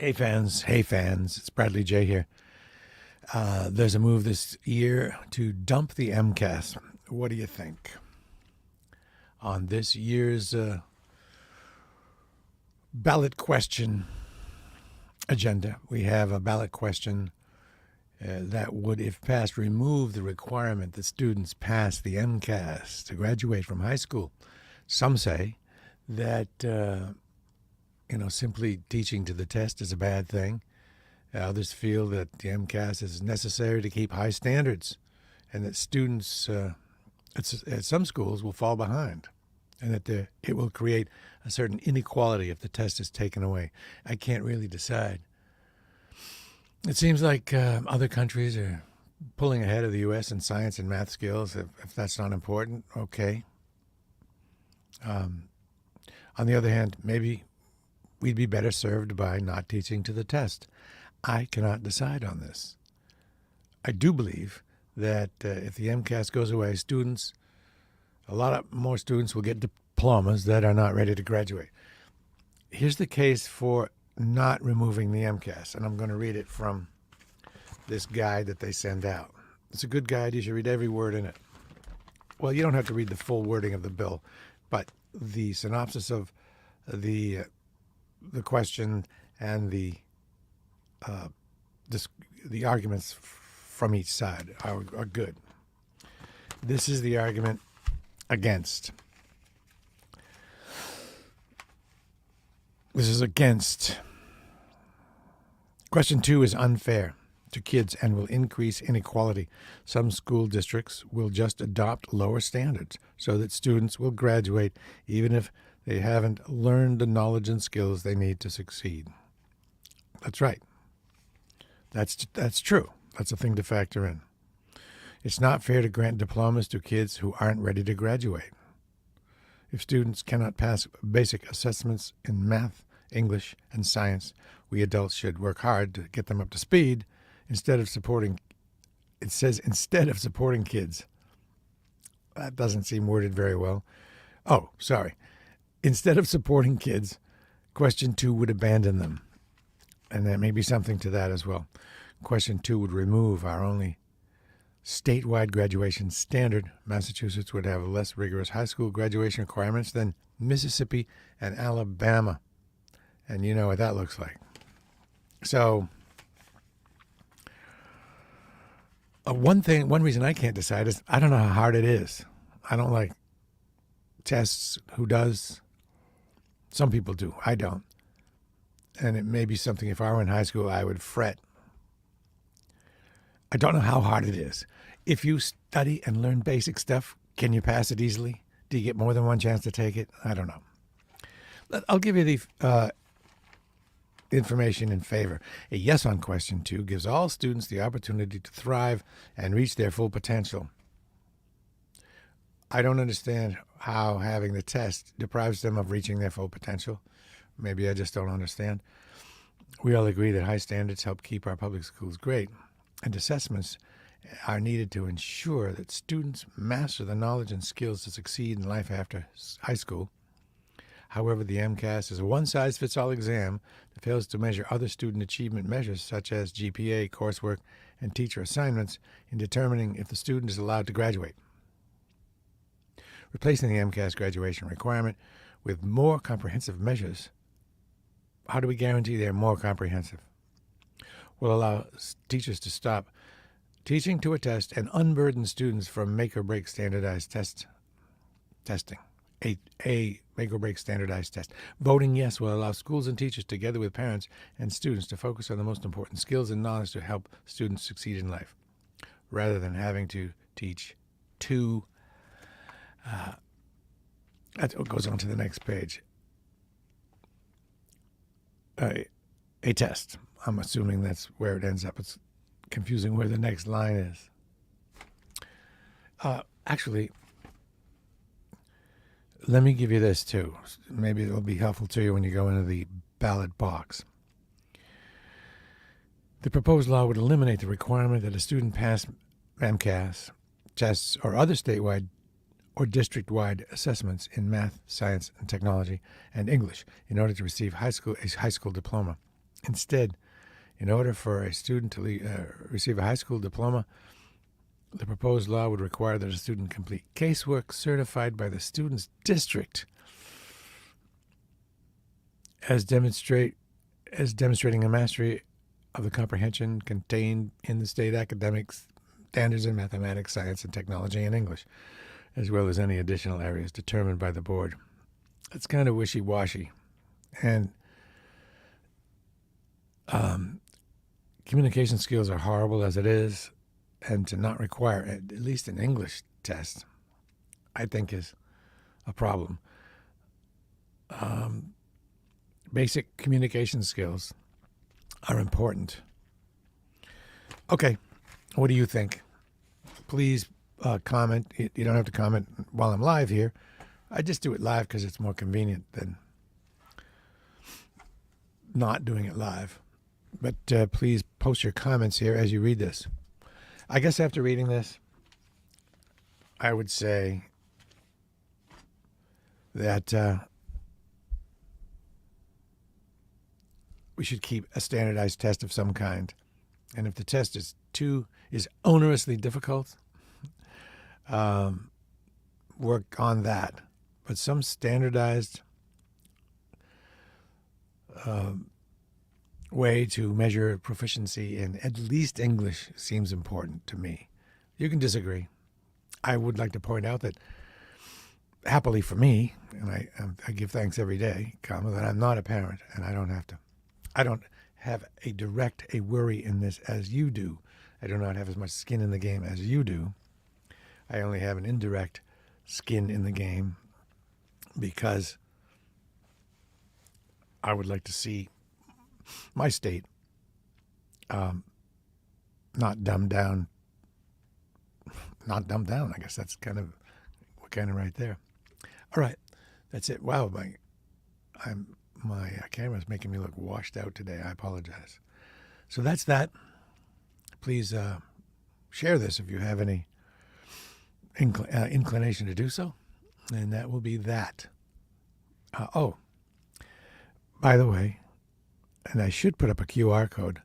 Hey fans, it's Bradley J here. There's a move this year to dump the MCAS. What do you think? On this year's ballot question agenda, we have a ballot question that would, if passed, remove the requirement that students pass the MCAS to graduate from high school. Some say that simply teaching to the test is a bad thing. Others feel that the MCAS is necessary to keep high standards and that students at some schools will fall behind and that it will create a certain inequality if the test is taken away. I can't really decide. It seems like other countries are pulling ahead of the U.S. in science and math skills. If that's not important, okay. On the other hand, maybe we'd be better served by not teaching to the test. I cannot decide on this. I do believe that if the MCAS goes away, a lot more students will get diplomas that are not ready to graduate. Here's the case for not removing the MCAS, and I'm going to read it from this guide that they send out. It's a good guide. You should read every word in it. Well, you don't have to read the full wording of the bill, but the synopsis of the question and the arguments from each side are good. This is the argument against. This is against. Question 2 is unfair to kids and will increase inequality. Some school districts will just adopt lower standards so that students will graduate even if they haven't learned the knowledge and skills they need to succeed. That's right. That's true. That's a thing to factor in. It's not fair to grant diplomas to kids who aren't ready to graduate. If students cannot pass basic assessments in math, English, and science, we adults should work hard to get them up to speed instead of supporting kids. That doesn't seem worded very well. Oh, sorry. Instead of supporting kids, question 2 would abandon them. And there may be something to that as well. Question 2 would remove our only statewide graduation standard. Massachusetts would have less rigorous high school graduation requirements than Mississippi and Alabama. And you know what that looks like. So, one reason I can't decide is I don't know how hard it is. I don't like tests. Who does? Some people do. I don't. And it may be something, if I were in high school, I would fret. I don't know how hard it is. If you study and learn basic stuff, can you pass it easily? Do you get more than one chance to take it? I don't know. I'll give you the information in favor. A yes on question 2 gives all students the opportunity to thrive and reach their full potential. I don't understand how having the test deprives them of reaching their full potential. Maybe I just don't understand. We all agree that high standards help keep our public schools great, and assessments are needed to ensure that students master the knowledge and skills to succeed in life after high school. However, the MCAS is a one-size-fits-all exam that fails to measure other student achievement measures such as GPA, coursework, and teacher assignments in determining if the student is allowed to graduate. Replacing the MCAS graduation requirement with more comprehensive measures. How do we guarantee they're more comprehensive? Will allow teachers to stop teaching to a test and unburden students from make-or-break standardized testing. A make-or-break standardized test. Voting yes will allow schools and teachers, together with parents and students, to focus on the most important skills and knowledge to help students succeed in life, rather than having to teach two. That goes on to the next page. A test. I'm assuming that's where it ends up. It's confusing where the next line is. Actually, let me give you this too. Maybe it'll be helpful to you when you go into the ballot box. The proposed law would eliminate the requirement that a student pass MCAS tests or other statewide or district-wide assessments in math, science, and technology, and English in order to receive a high school diploma. Instead, in order for a student to receive a high school diploma, the proposed law would require that a student complete casework certified by the student's district as demonstrating a mastery of the comprehension contained in the state academic standards in mathematics, science, and technology, and English, as well as any additional areas determined by the board. It's kind of wishy-washy. And communication skills are horrible as it is, and to not require at least an English test, I think, is a problem. Basic communication skills are important. Okay, what do you think? Please comment. You don't have to comment while I'm live here. I just do it live because it's more convenient than not doing it live. But please post your comments here as you read this. I guess after reading this, I would say that we should keep a standardized test of some kind. And if the test is onerously difficult, work on that. But some standardized way to measure proficiency in at least English seems important to me. You can disagree. I would like to point out that, happily for me, and I give thanks every day, that I'm not a parent and I don't have a worry in this as you do. I do not have as much skin in the game as you do. I only have an indirect skin in the game because I would like to see my state not dumbed down. Not dumbed down. I guess that's kind of right there. All right, that's it. Wow, my camera's making me look washed out today. I apologize. So that's that. Please share this if you have any inclination to do so, and that will be that. By the way, and I should put up a QR code.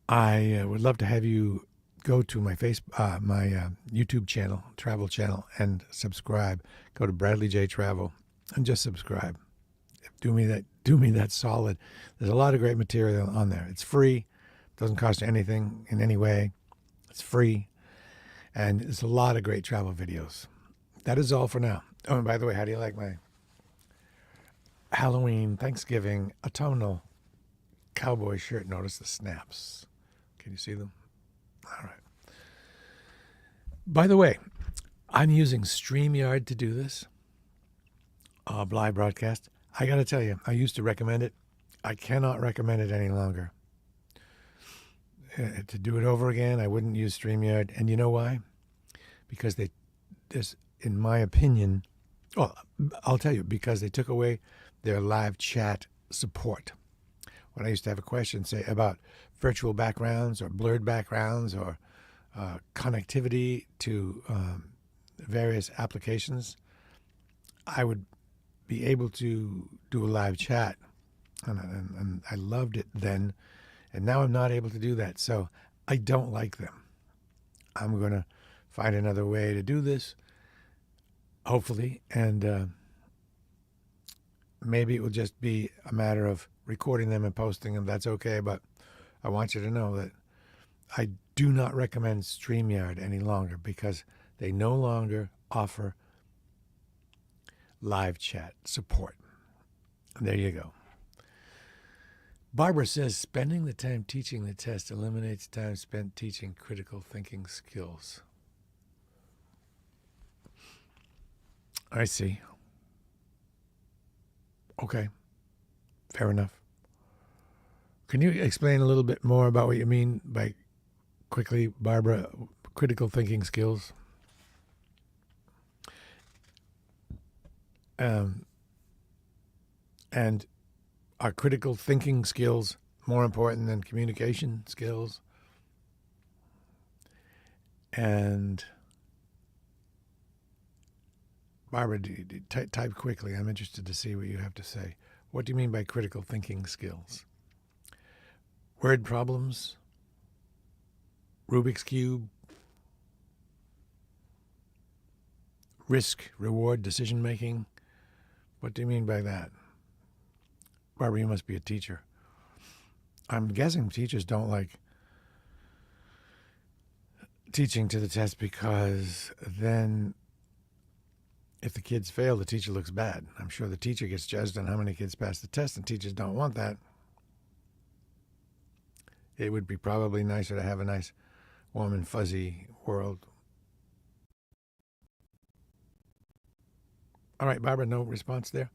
I would love to have you go to my YouTube channel, travel channel, and subscribe. Go to Bradley J Travel and just subscribe. Do me that solid. There's a lot of great material on there. It's free. Doesn't cost you anything in any way. It's free, and there's a lot of great travel videos. That is all for now. Oh, and by the way, how do you like my Halloween, Thanksgiving, autumnal cowboy shirt? Notice the snaps. Can you see them? All right. By the way, I'm using StreamYard to do this live broadcast. I got to tell you, I used to recommend it. I cannot recommend it any longer. To do it over again, I wouldn't use StreamYard. And you know why? Because there's, in my opinion, well, I'll tell you, because they took away their live chat support. When I used to have a question, say, about virtual backgrounds or blurred backgrounds or connectivity to various applications, I would be able to do a live chat. And I loved it then. And now I'm not able to do that. So I don't like them. I'm going to find another way to do this, hopefully. And maybe it will just be a matter of recording them and posting them. That's okay. But I want you to know that I do not recommend StreamYard any longer because they no longer offer live chat support. There you go. Barbara says, spending the time teaching the test eliminates time spent teaching critical thinking skills. I see. Okay. Fair enough. Can you explain a little bit more about what you mean by, quickly, Barbara, critical thinking skills? And are critical thinking skills more important than communication skills? And Barbara, type quickly. I'm interested to see what you have to say. What do you mean by critical thinking skills? Word problems? Rubik's Cube? Risk, reward, decision making? What do you mean by that? Barbara, you must be a teacher. I'm guessing teachers don't like teaching to the test because then if the kids fail, the teacher looks bad. I'm sure the teacher gets judged on how many kids pass the test, and teachers don't want that. It would be probably nicer to have a nice, warm and fuzzy world. All right, Barbara, no response there?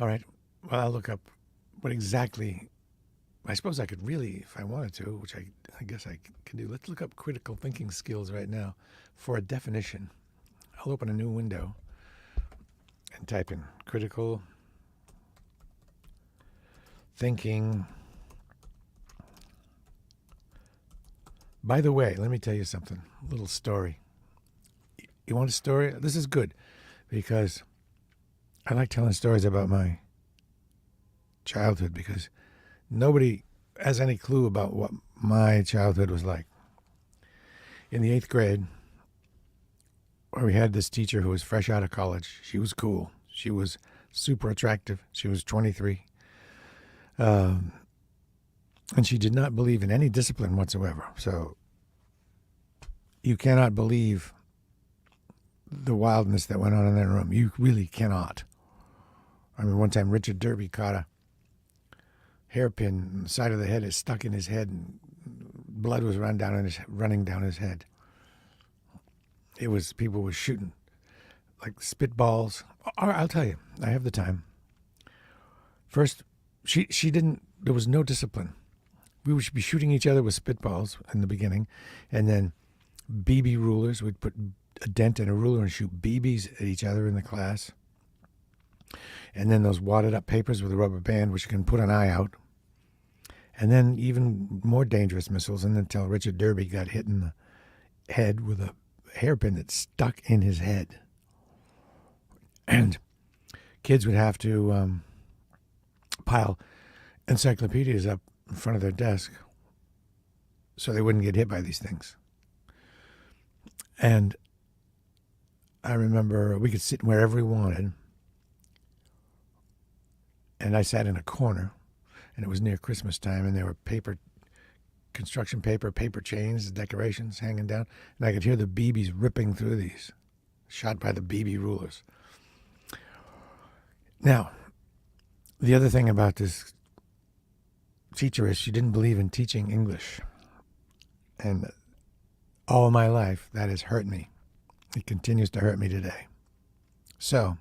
All right, well, I'll look up what exactly, I suppose I could really, if I wanted to, which I guess I can do. Let's look up critical thinking skills right now for a definition. I'll open a new window and type in critical thinking. By the way, let me tell you something, a little story. You want a story? This is good because I like telling stories about my childhood because nobody has any clue about what my childhood was like. In the 8th grade, where we had this teacher who was fresh out of college. She was cool. She was super attractive. She was 23. And she did not believe in any discipline whatsoever. So you cannot believe the wildness that went on in that room. You really cannot. I mean, one time Richard Derby caught a hairpin on the side of the head. It stuck in his head, and blood was running down his head. It was, people were shooting like spitballs. I'll tell you, I have the time. First, she didn't, there was no discipline. We would be shooting each other with spitballs in the beginning, and then BB rulers. We'd put a dent in a ruler and shoot BBs at each other in the class. And then those wadded up papers with a rubber band, which you can put an eye out. And then even more dangerous missiles, and until Richard Derby got hit in the head with a hairpin that stuck in his head. And kids would have to pile encyclopedias up in front of their desk so they wouldn't get hit by these things. And I remember we could sit wherever we wanted. And I sat in a corner, and it was near Christmas time, and there were construction paper chains, decorations hanging down, and I could hear the BBs ripping through these, shot by the BB rulers. Now, the other thing about this teacher is she didn't believe in teaching English. And all my life, that has hurt me. It continues to hurt me today. So,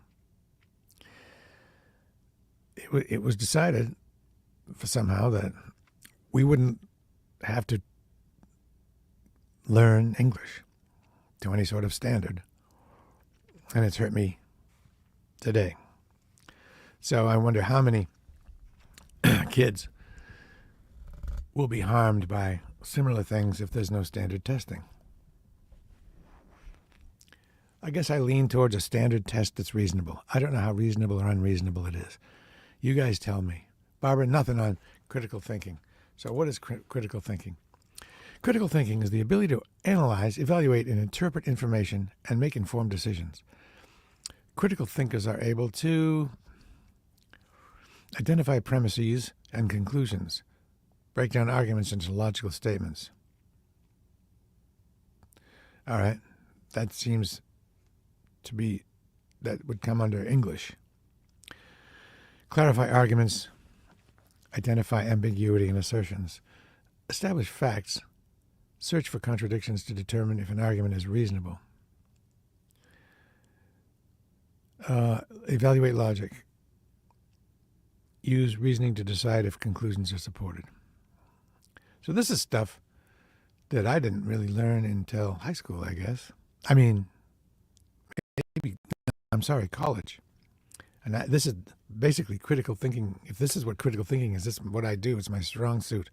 it was decided somehow that we wouldn't have to learn English to any sort of standard. And it's hurt me today. So I wonder how many kids will be harmed by similar things if there's no standard testing. I guess I lean towards a standard test that's reasonable. I don't know how reasonable or unreasonable it is. You guys tell me. Barbara, nothing on critical thinking. So what is critical thinking? Critical thinking is the ability to analyze, evaluate, and interpret information and make informed decisions. Critical thinkers are able to identify premises and conclusions, break down arguments into logical statements. All right, that seems to be, that would come under English. Clarify arguments, identify ambiguity in assertions, establish facts, search for contradictions to determine if an argument is reasonable. Evaluate logic. Use reasoning to decide if conclusions are supported. So this is stuff that I didn't really learn until high school, I guess. I mean, college. And this is basically critical thinking. If this is what critical thinking is, this is what I do. It's my strong suit.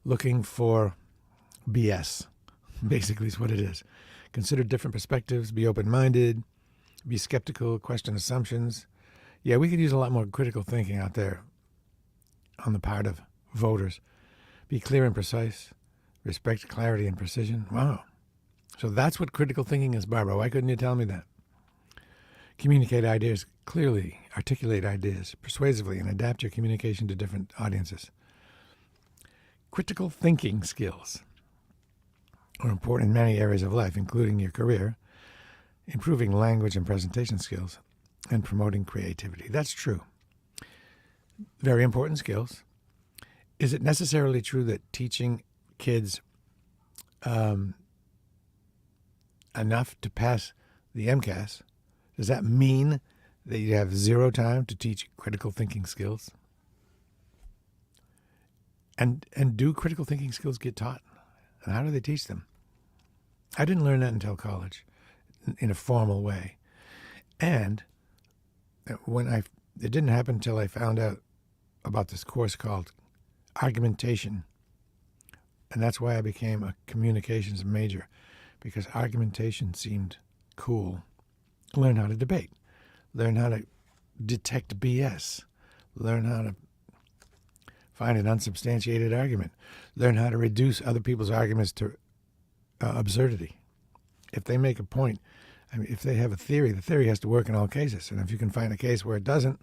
Looking for BS, basically is what it is. Consider different perspectives, be open-minded, be skeptical, question assumptions, Yeah, we could use a lot more critical thinking out there on the part of voters. Be clear and precise. Respect clarity and precision. Wow. So that's what critical thinking is, Barbara. Why couldn't you tell me that? Communicate ideas clearly, articulate ideas persuasively, and adapt your communication to different audiences. Critical thinking skills are important in many areas of life, including your career, improving language and presentation skills, and promoting creativity. That's true. Very important skills. Is it necessarily true that teaching kids enough to pass the MCAS, does that mean that you have zero time to teach critical thinking skills? And do critical thinking skills get taught? And how do they teach them? I didn't learn that until college in a formal way. And it didn't happen until I found out about this course called argumentation. And that's why I became a communications major, because argumentation seemed cool. Learn how to debate. Learn how to detect BS. Learn how to find an unsubstantiated argument. Learn how to reduce other people's arguments to absurdity. If they make a point, if they have a theory, the theory has to work in all cases. And if you can find a case where it doesn't,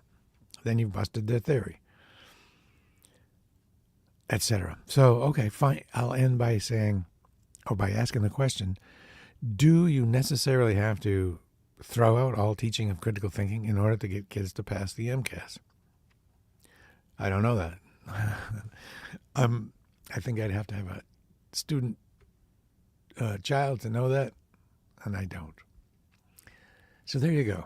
then you've busted their theory, etc. So, okay, fine. I'll end by saying, or by asking the question, do you necessarily have to throw out all teaching of critical thinking in order to get kids to pass the MCAS? I don't know that. I think I'd have to have a student child to know that, and I don't. So there you go.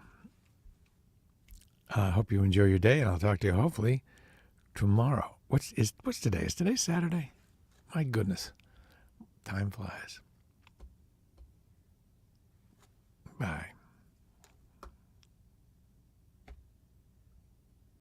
I hope you enjoy your day, and I'll talk to you hopefully tomorrow. What's today? Is today Saturday? My goodness. Time flies. Bye.